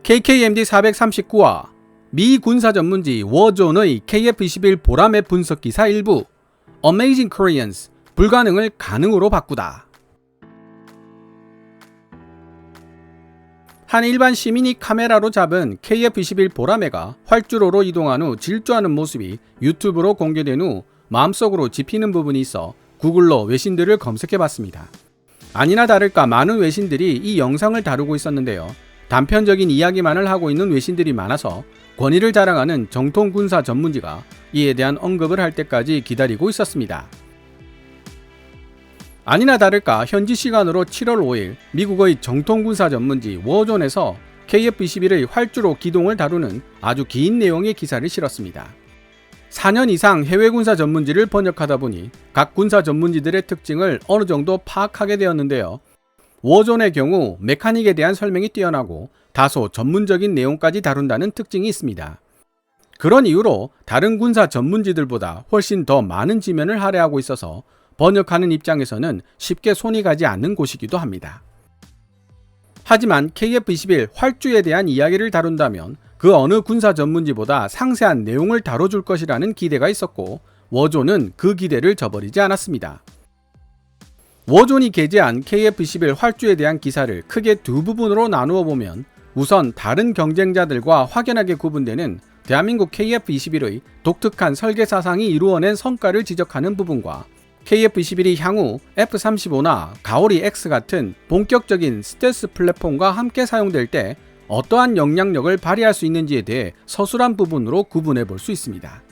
KKMD439와 미 군사 전문지 워존의 KF-21 보라맵 분석 기사 일부 Amazing Koreans, 불가능을 가능으로 바꾸다. 한 일반 시민이 카메라로 잡은 KF-21 보라매가 활주로로 이동한 후 질주하는 모습이 유튜브로 공개된 후 마음속으로 짚히는 부분이 있어 구글로 외신들을 검색해봤습니다. 아니나 다를까 많은 외신들이 이 영상을 다루고 있었는데요. 단편적인 이야기만을 하고 있는 외신들이 많아서 권위를 자랑하는 정통 군사 전문지가 이에 대한 언급을 할 때까지 기다리고 있었습니다. 아니나 다를까 현지 시간으로 7월 5일 미국의 정통 군사 전문지 워존에서 KF-21의 활주로 기동을 다루는 아주 긴 내용의 기사를 실었습니다. 4년 이상 해외 군사 전문지를 번역하다 보니 각 군사 전문지들의 특징을 어느 정도 파악하게 되었는데요. 워존의 경우 메카닉에 대한 설명이 뛰어나고 다소 전문적인 내용까지 다룬다는 특징이 있습니다. 그런 이유로 다른 군사 전문지들보다 훨씬 더 많은 지면을 할애하고 있어서 번역하는 입장에서는 쉽게 손이 가지 않는 곳이기도 합니다. 하지만 KF-21 활주에 대한 이야기를 다룬다면 그 어느 군사 전문지보다 상세한 내용을 다뤄줄 것이라는 기대가 있었고 워존은 그 기대를 저버리지 않았습니다. 워존이 게재한 KF-21 활주에 대한 기사를 크게 두 부분으로 나누어 보면 우선 다른 경쟁자들과 확연하게 구분되는 대한민국 KF-21의 독특한 설계 사상이 이루어낸 성과를 지적하는 부분과 KF-21이 향후 F-35나 가오리 X 같은 본격적인 스텔스 플랫폼과 함께 사용될 때 어떠한 영향력을 발휘할 수 있는지에 대해 서술한 부분으로 구분해 볼 수 있습니다.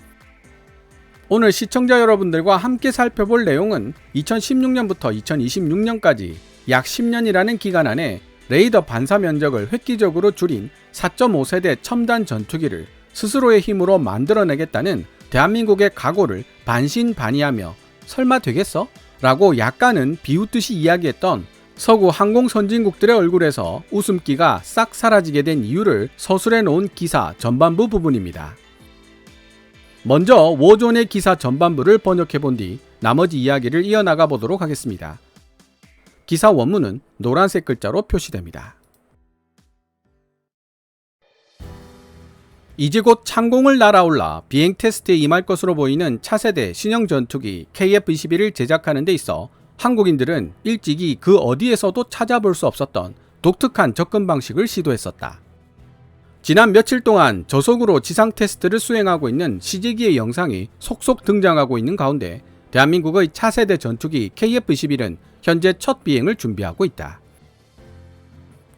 오늘 시청자 여러분들과 함께 살펴볼 내용은 2016년부터 2026년까지 약 10년이라는 기간 안에 레이더 반사 면적을 획기적으로 줄인 4.5세대 첨단 전투기를 스스로의 힘으로 만들어내겠다는 대한민국의 각오를 반신반의하며 설마 되겠어? 라고 약간은 비웃듯이 이야기했던 서구 항공 선진국들의 얼굴에서 웃음기가 싹 사라지게 된 이유를 서술해 놓은 기사 전반부 부분입니다. 먼저 워존의 기사 전반부를 번역해 본 뒤 나머지 이야기를 이어나가 보도록 하겠습니다. 기사 원문은 노란색 글자로 표시됩니다. 이제 곧 창공을 날아올라 비행 테스트에 임할 것으로 보이는 차세대 신형 전투기 KF-21을 제작하는 데 있어 한국인들은 일찍이 그 어디에서도 찾아볼 수 없었던 독특한 접근 방식을 시도했었다. 지난 며칠 동안 저속으로 지상 테스트를 수행하고 있는 CJ기의 영상이 속속 등장하고 있는 가운데 대한민국의 차세대 전투기 KF-21은 현재 첫 비행을 준비하고 있다.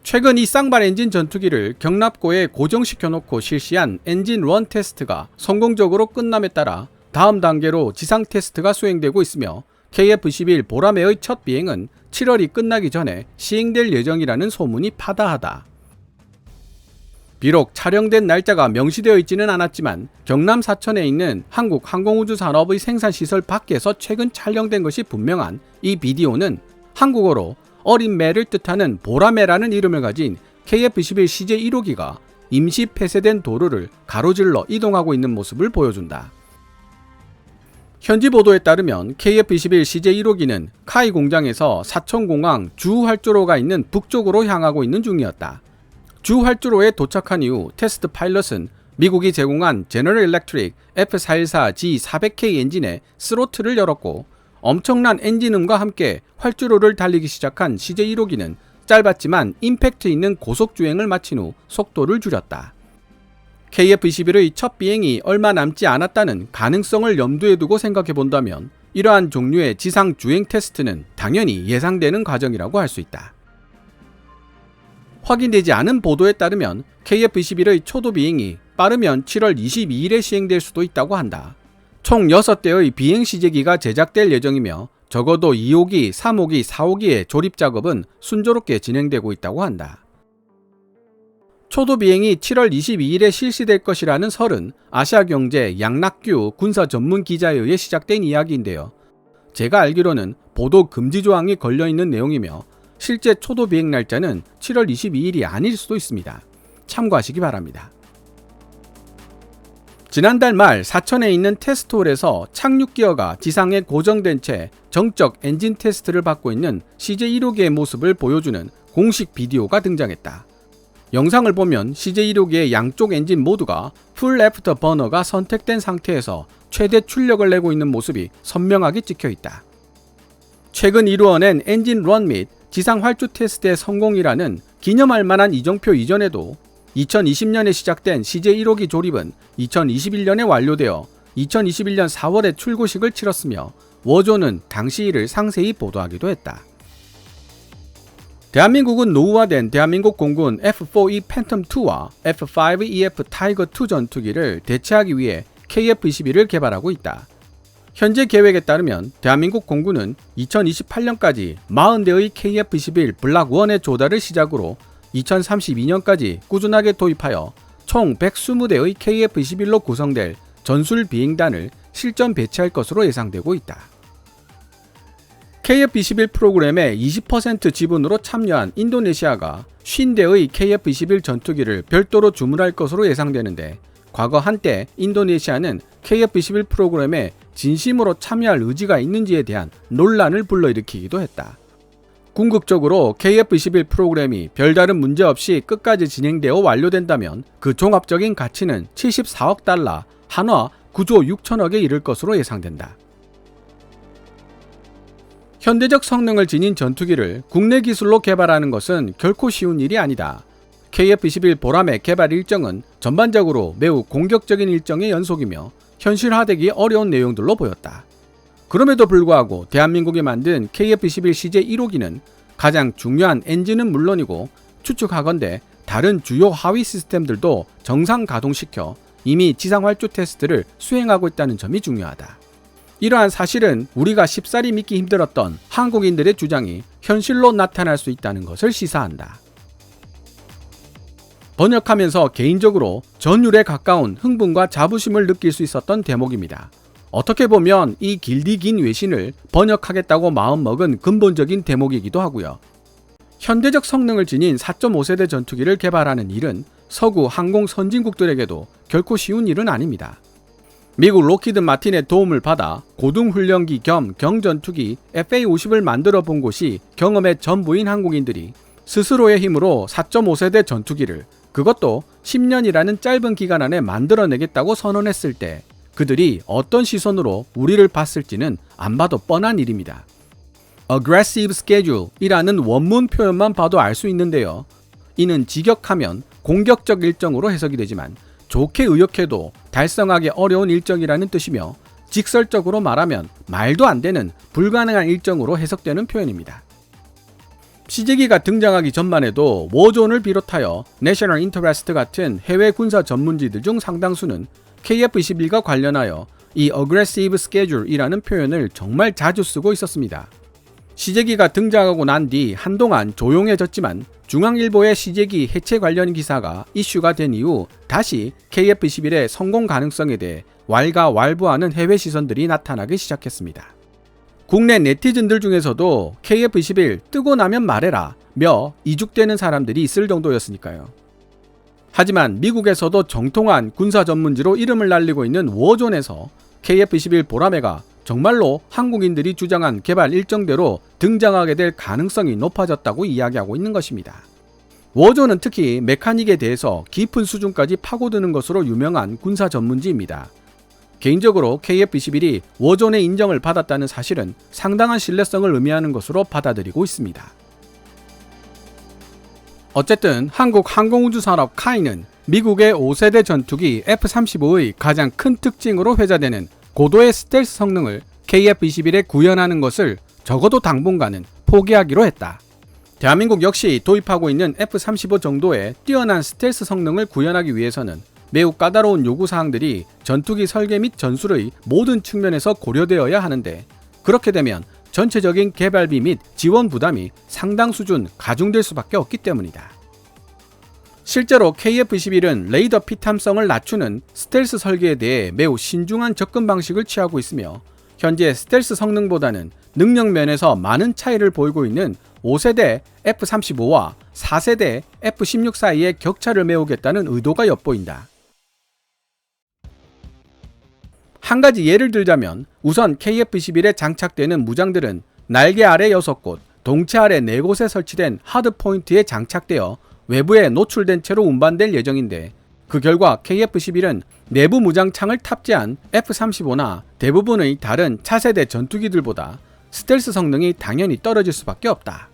최근 이 쌍발 엔진 전투기를 경납고에 고정시켜놓고 실시한 엔진 런 테스트가 성공적으로 끝남에 따라 다음 단계로 지상 테스트가 수행되고 있으며 KF-21 보라매의 첫 비행은 7월이 끝나기 전에 시행될 예정이라는 소문이 파다하다. 비록 촬영된 날짜가 명시되어 있지는 않았지만 경남 사천에 있는 한국항공우주산업의 생산시설 밖에서 최근 촬영된 것이 분명한 이 비디오는 한국어로 어린 매를 뜻하는 보라매라는 이름을 가진 KF-21 CJ1호기가 임시 폐쇄된 도로를 가로질러 이동하고 있는 모습을 보여준다. 현지 보도에 따르면 KF-21 CJ1호기는 카이 공장에서 사천공항 주활주로가 있는 북쪽으로 향하고 있는 중이었다. 주활주로에 도착한 이후 테스트 파일럿은 미국이 제공한 제너럴 일렉트릭 F414G400K 엔진의 스로틀을 열었고 엄청난 엔진음과 함께 활주로를 달리기 시작한 CJ1호기는 짧았지만 임팩트 있는 고속주행을 마친 후 속도를 줄였다. KF-21의 첫 비행이 얼마 남지 않았다는 가능성을 염두에 두고 생각해 본다면 이러한 종류의 지상 주행 테스트는 당연히 예상되는 과정이라고 할 수 있다. 확인되지 않은 보도에 따르면 KF-21의 초도 비행이 빠르면 7월 22일에 시행될 수도 있다고 한다. 총 6대의 비행 시제기가 제작될 예정이며 적어도 2호기, 3호기, 4호기의 조립 작업은 순조롭게 진행되고 있다고 한다. 초도 비행이 7월 22일에 실시될 것이라는 설은 아시아경제 양낙규 군사 전문 기자에 의해 시작된 이야기인데요. 제가 알기로는 보도 금지 조항이 걸려있는 내용이며 실제 초도 비행 날짜는 7월 22일이 아닐 수도 있습니다. 참고하시기 바랍니다. 지난달 말 사천에 있는 테스트홀에서 착륙 기어가 지상에 고정된 채 정적 엔진 테스트를 받고 있는 CJ1호기의 모습을 보여주는 공식 비디오가 등장했다. 영상을 보면 CJ1호기의 양쪽 엔진 모두가 풀 애프터 버너가 선택된 상태에서 최대 출력을 내고 있는 모습이 선명하게 찍혀있다. 최근 이루어낸 엔진 런 및 지상 활주 테스트의 성공이라는 기념할 만한 이정표 이전에도 2020년에 시작된 CJ1호기 조립은 2021년에 완료되어 2021년 4월에 출고식을 치렀으며 워존은 당시 이를 상세히 보도하기도 했다. 대한민국은 노후화된 대한민국 공군 F4E 팬텀2와 F5EF 타이거2 전투기를 대체하기 위해 KF-21을 개발하고 있다. 현재 계획에 따르면 대한민국 공군은 2028년까지 40대의 KF-21 블락 1의 조달을 시작으로 2032년까지 꾸준하게 도입하여 총 120대의 KF-21로 구성될 전술 비행단을 실전 배치할 것으로 예상되고 있다. KF-21 프로그램의 20% 지분으로 참여한 인도네시아가 50대의 KF-21 전투기를 별도로 주문할 것으로 예상되는데, 과거 한때 인도네시아는 KF-21 프로그램에 진심으로 참여할 의지가 있는지에 대한 논란을 불러일으키기도 했다. 궁극적으로 KF-21 프로그램이 별다른 문제 없이 끝까지 진행되어 완료된다면 그 종합적인 가치는 74억 달러, 한화 9조 6천억에 이를 것으로 예상된다. 현대적 성능을 지닌 전투기를 국내 기술로 개발하는 것은 결코 쉬운 일이 아니다. KF-21 보람의 개발 일정은 전반적으로 매우 공격적인 일정의 연속이며 현실화되기 어려운 내용들로 보였다. 그럼에도 불구하고 대한민국이 만든 KF-21 CJ1호기는 가장 중요한 엔진은 물론이고 추측하건대 다른 주요 하위 시스템들도 정상 가동시켜 이미 지상 활주 테스트를 수행하고 있다는 점이 중요하다. 이러한 사실은 우리가 쉽사리 믿기 힘들었던 한국인들의 주장이 현실로 나타날 수 있다는 것을 시사한다. 번역하면서 개인적으로 전율에 가까운 흥분과 자부심을 느낄 수 있었던 대목입니다. 어떻게 보면 이 길디 긴 외신을 번역하겠다고 마음먹은 근본적인 대목이기도 하고요. 현대적 성능을 지닌 4.5세대 전투기를 개발하는 일은 서구 항공 선진국들에게도 결코 쉬운 일은 아닙니다. 미국 로키드 마틴의 도움을 받아 고등훈련기 겸 경전투기 FA-50을 만들어 본 곳이 경험의 전부인 한국인들이 스스로의 힘으로 4.5세대 전투기를, 그것도 10년이라는 짧은 기간 안에 만들어내겠다고 선언했을 때 그들이 어떤 시선으로 우리를 봤을지는 안 봐도 뻔한 일입니다. Aggressive schedule 이라는 원문 표현만 봐도 알 수 있는데요. 이는 직역하면 공격적 일정으로 해석이 되지만 좋게 의역해도 달성하기 어려운 일정이라는 뜻이며, 직설적으로 말하면 말도 안 되는 불가능한 일정으로 해석되는 표현입니다. CJ기가 등장하기 전만 해도 워존을 비롯하여 내셔널 인터레스트 같은 해외 군사 전문지들 중 상당수는 KF-21과 관련하여 이 Aggressive Schedule 이라는 표현을 정말 자주 쓰고 있었습니다. CJ기가 등장하고 난 뒤 한동안 조용해졌지만 중앙일보의 CJ기 해체 관련 기사가 이슈가 된 이후 다시 KF-21의 성공 가능성에 대해 왈가왈부하는 해외 시선들이 나타나기 시작했습니다. 국내 네티즌들 중에서도 KF-21 뜨고 나면 말해라 며 이죽되는 사람들이 있을 정도였으니까요. 하지만 미국에서도 정통한 군사 전문지로 이름을 날리고 있는 워존에서 KF-21 보라매가 정말로 한국인들이 주장한 개발 일정대로 등장하게 될 가능성이 높아졌다고 이야기하고 있는 것입니다. 워존은 특히 메카닉에 대해서 깊은 수준까지 파고드는 것으로 유명한 군사 전문지입니다. 개인적으로 KF-21이 워존의 인정을 받았다는 사실은 상당한 신뢰성을 의미하는 것으로 받아들이고 있습니다. 어쨌든 한국 항공우주산업 카이는 미국의 5세대 전투기 F-35의 가장 큰 특징으로 회자되는 고도의 스텔스 성능을 KF-21에 구현하는 것을 적어도 당분간은 포기하기로 했다. 대한민국 역시 도입하고 있는 F-35 정도의 뛰어난 스텔스 성능을 구현하기 위해서는 매우 까다로운 요구사항들이 전투기 설계 및 전술의 모든 측면에서 고려되어야 하는데, 그렇게 되면 전체적인 개발비 및 지원 부담이 상당 수준 가중될 수밖에 없기 때문이다. 실제로 KF-21은 레이더 피탐성을 낮추는 스텔스 설계에 대해 매우 신중한 접근 방식을 취하고 있으며, 현재 스텔스 성능보다는 능력 면에서 많은 차이를 보이고 있는 5세대 F-35와 4세대 F-16 사이의 격차를 메우겠다는 의도가 엿보인다. 한 가지 예를 들자면, 우선 KF-21에 장착되는 무장들은 날개 아래 6곳, 동체 아래 4곳에 설치된 하드포인트에 장착되어 외부에 노출된 채로 운반될 예정인데 그 결과 KF-11은 내부 무장창을 탑재한 F-35나 대부분의 다른 차세대 전투기들보다 스텔스 성능이 당연히 떨어질 수밖에 없다.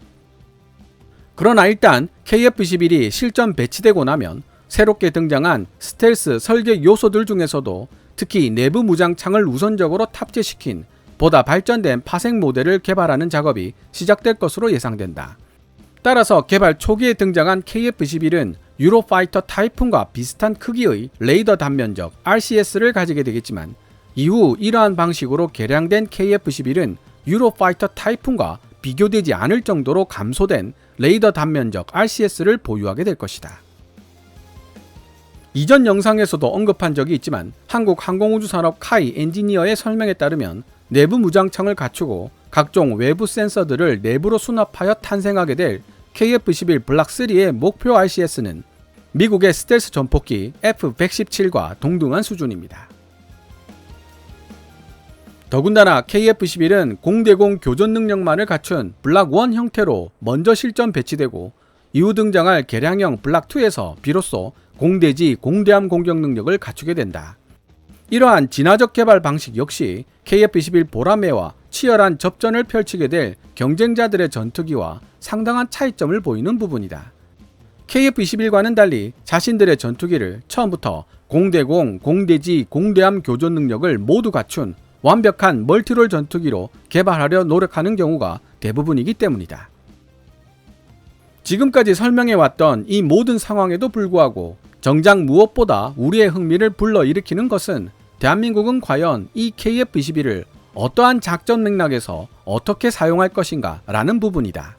그러나 일단 KF-11이 실전 배치되고 나면 새롭게 등장한 스텔스 설계 요소들 중에서도 특히 내부 무장창을 우선적으로 탑재시킨 보다 발전된 파생 모델을 개발하는 작업이 시작될 것으로 예상된다. 따라서 개발 초기에 등장한 KF-11은 유로파이터 타이푼과 비슷한 크기의 레이더 단면적 RCS를 가지게 되겠지만 이후 이러한 방식으로 개량된 KF-11은 유로파이터 타이푼과 비교되지 않을 정도로 감소된 레이더 단면적 RCS를 보유하게 될 것이다. 이전 영상에서도 언급한 적이 있지만 한국항공우주산업 카이 엔지니어의 설명에 따르면 내부 무장창을 갖추고 각종 외부 센서들을 내부로 수납하여 탄생하게 될 KF-11 블락 3의 목표 RCS는 미국의 스텔스 전폭기 F-117과 동등한 수준입니다. 더군다나 KF-11은 공대공 교전 능력만을 갖춘 블락 1 형태로 먼저 실전 배치되고 이후 등장할 개량형 블락 2에서 비로소 공대지 공대함 공격 능력을 갖추게 된다. 이러한 진화적 개발 방식 역시 KF-11 보라매와 치열한 접전을 펼치게 될 경쟁자들의 전투기와 상당한 차이점을 보이는 부분이다. KF-21과는 달리 자신들의 전투기를 처음부터 공대공, 공대지, 공대함 교전 능력을 모두 갖춘 완벽한 멀티롤 전투기로 개발하려 노력하는 경우가 대부분이기 때문이다. 지금까지 설명해왔던 이 모든 상황에도 불구하고 정작 무엇보다 우리의 흥미를 불러일으키는 것은 대한민국은 과연 이 KF-21을 어떠한 작전 맥락에서 어떻게 사용할 것인가 라는 부분이다.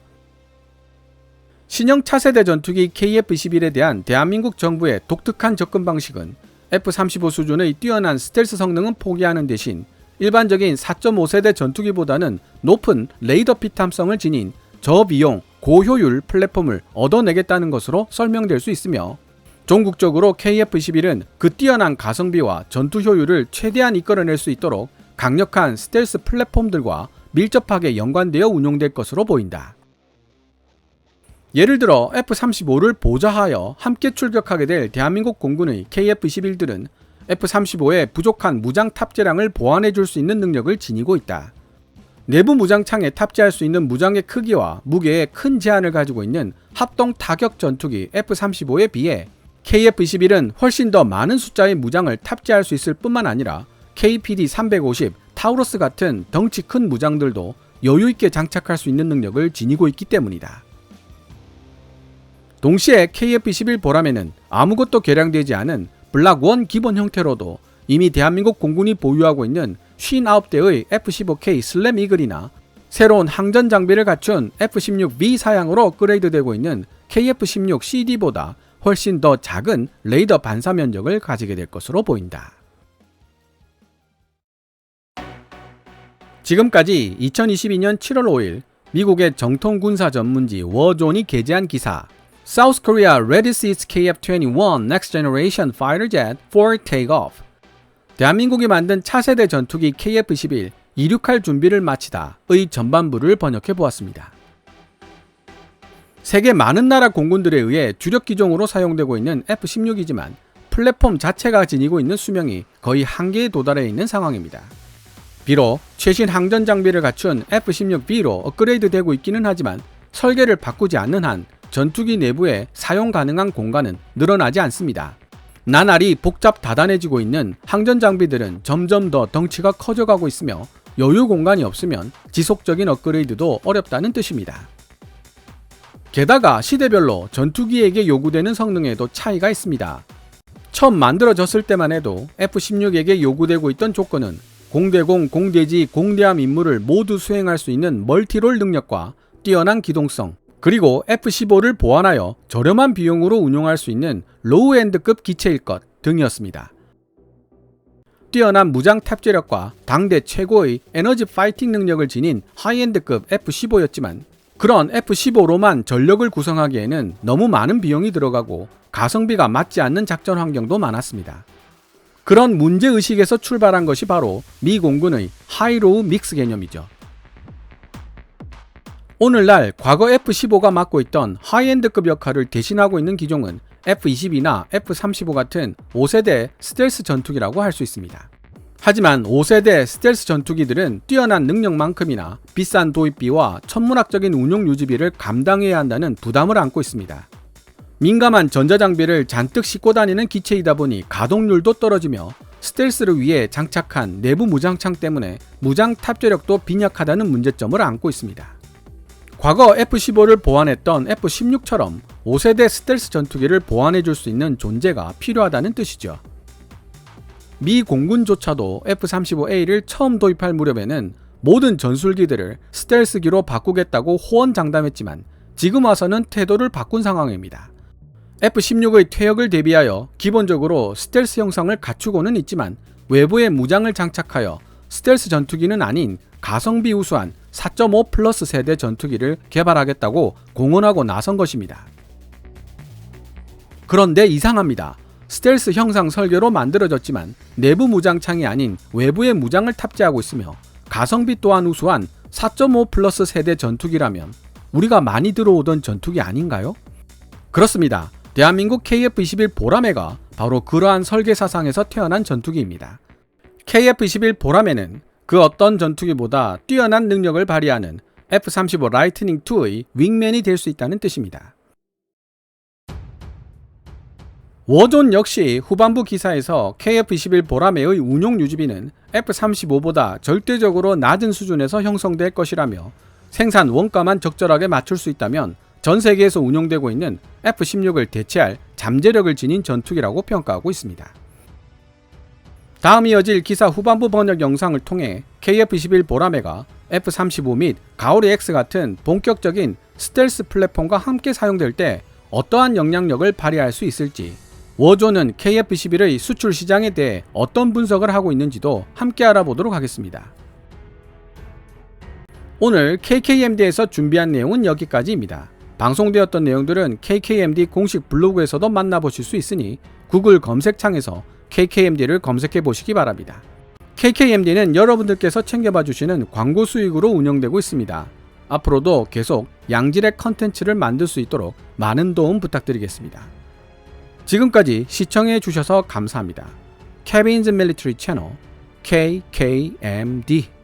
신형 차세대 전투기 KF-21에 대한 대한민국 정부의 독특한 접근 방식은 F-35 수준의 뛰어난 스텔스 성능은 포기하는 대신 일반적인 4.5세대 전투기보다는 높은 레이더 피탐성을 지닌 저비용, 고효율 플랫폼을 얻어내겠다는 것으로 설명될 수 있으며 종국적으로 KF-21은 그 뛰어난 가성비와 전투 효율을 최대한 이끌어낼 수 있도록 강력한 스텔스 플랫폼들과 밀접하게 연관되어 운용될 것으로 보인다. 예를 들어 F-35를 보좌하여 함께 출격하게 될 대한민국 공군의 KF-21들은 F-35의 부족한 무장 탑재량을 보완해 줄 수 있는 능력을 지니고 있다. 내부 무장창에 탑재할 수 있는 무장의 크기와 무게에 큰 제한을 가지고 있는 합동 타격 전투기 F-35에 비해 KF-21은 훨씬 더 많은 숫자의 무장을 탑재할 수 있을 뿐만 아니라 KPD-350, 타우러스 같은 덩치 큰 무장들도 여유있게 장착할 수 있는 능력을 지니고 있기 때문이다. 동시에 KF-21 보라매는 아무것도 개량되지 않은 블락 1 기본 형태로도 이미 대한민국 공군이 보유하고 있는 59대의 F-15K 슬램 이글이나 새로운 항전 장비를 갖춘 F-16V 사양으로 업그레이드되고 있는 KF-16CD보다 훨씬 더 작은 레이더 반사 면적을 가지게 될 것으로 보인다. 지금까지 2022년 7월 5일 미국의 정통 군사 전문지 워존이 게재한 기사 South Korea readies its KF-21 Next Generation Fighter Jet for Takeoff. 대한민국이 만든 차세대 전투기 KF-11 이륙할 준비를 마치다의 전반부를 번역해 보았습니다. 세계 많은 나라 공군들에 의해 주력 기종으로 사용되고 있는 F-16이지만 플랫폼 자체가 지니고 있는 수명이 거의 한계에 도달해 있는 상황입니다. 비록 최신 항전 장비를 갖춘 F-16B로 업그레이드 되고 있기는 하지만 설계를 바꾸지 않는 한 전투기 내부에 사용 가능한 공간은 늘어나지 않습니다. 나날이 복잡 다단해지고 있는 항전 장비들은 점점 더 덩치가 커져가고 있으며 여유 공간이 없으면 지속적인 업그레이드도 어렵다는 뜻입니다. 게다가 시대별로 전투기에게 요구되는 성능에도 차이가 있습니다. 처음 만들어졌을 때만 해도 F-16에게 요구되고 있던 조건은 공대공, 공대지, 공대함 임무를 모두 수행할 수 있는 멀티롤 능력과 뛰어난 기동성, 그리고 F-15를 보완하여 저렴한 비용으로 운용할 수 있는 로우엔드급 기체일 것 등이었습니다. 뛰어난 무장 탑재력과 당대 최고의 에너지 파이팅 능력을 지닌 하이엔드급 F-15였지만 그런 F-15로만 전력을 구성하기에는 너무 많은 비용이 들어가고 가성비가 맞지 않는 작전 환경도 많았습니다. 그런 문제의식에서 출발한 것이 바로 미 공군의 하이로우 믹스 개념이죠. 오늘날 과거 F-15가 맡고 있던 하이엔드급 역할을 대신하고 있는 기종은 F-22나 F-35 같은 5세대 스텔스 전투기라고 할 수 있습니다. 하지만 5세대 스텔스 전투기들은 뛰어난 능력만큼이나 비싼 도입비와 천문학적인 운용 유지비를 감당해야 한다는 부담을 안고 있습니다. 민감한 전자장비를 잔뜩 싣고 다니는 기체이다 보니 가동률도 떨어지며 스텔스를 위해 장착한 내부 무장창 때문에 무장 탑재력도 빈약하다는 문제점을 안고 있습니다. 과거 F-15를 보완했던 F-16처럼 5세대 스텔스 전투기를 보완해줄 수 있는 존재가 필요하다는 뜻이죠. 미 공군조차도 F-35A를 처음 도입할 무렵에는 모든 전술기들을 스텔스기로 바꾸겠다고 호언장담했지만 지금 와서는 태도를 바꾼 상황입니다. F-16의 퇴역을 대비하여 기본적으로 스텔스 형상을 갖추고는 있지만 외부에 무장을 장착하여 스텔스 전투기는 아닌 가성비 우수한 4.5 플러스 세대 전투기를 개발하겠다고 공언하고 나선 것입니다. 그런데 이상합니다. 스텔스 형상 설계로 만들어졌지만 내부 무장창이 아닌 외부에 무장을 탑재하고 있으며 가성비 또한 우수한 4.5 플러스 세대 전투기라면 우리가 많이 들어오던 전투기 아닌가요? 그렇습니다. 대한민국 KF-21 보라매가 바로 그러한 설계 사상에서 태어난 전투기입니다. KF-21 보라매는 그 어떤 전투기보다 뛰어난 능력을 발휘하는 F-35 라이트닝 II의 윙맨이 될 수 있다는 뜻입니다. 워존 역시 후반부 기사에서 KF-21 보라매의 운용 유지비는 F-35보다 절대적으로 낮은 수준에서 형성될 것이라며 생산 원가만 적절하게 맞출 수 있다면 전 세계에서 운용되고 있는 F-16을 대체할 잠재력을 지닌 전투기라고 평가하고 있습니다. 다음 이어질 기사 후반부 번역 영상을 통해 KF-21 보라매가 F-35 및 가오리 X 같은 본격적인 스텔스 플랫폼과 함께 사용될 때 어떠한 영향력을 발휘할 수 있을지, 워존은 KF-21의 수출 시장에 대해 어떤 분석을 하고 있는지도 함께 알아보도록 하겠습니다. 오늘 KKMD에서 준비한 내용은 여기까지입니다. 방송되었던 내용들은 KKMD 공식 블로그에서도 만나보실 수 있으니 구글 검색창에서 KKMD를 검색해 보시기 바랍니다. KKMD는 여러분들께서 챙겨봐 주시는 광고 수익으로 운영되고 있습니다. 앞으로도 계속 양질의 컨텐츠를 만들 수 있도록 많은 도움 부탁드리겠습니다. 지금까지 시청해 주셔서 감사합니다. Kevin's Military Channel KKMD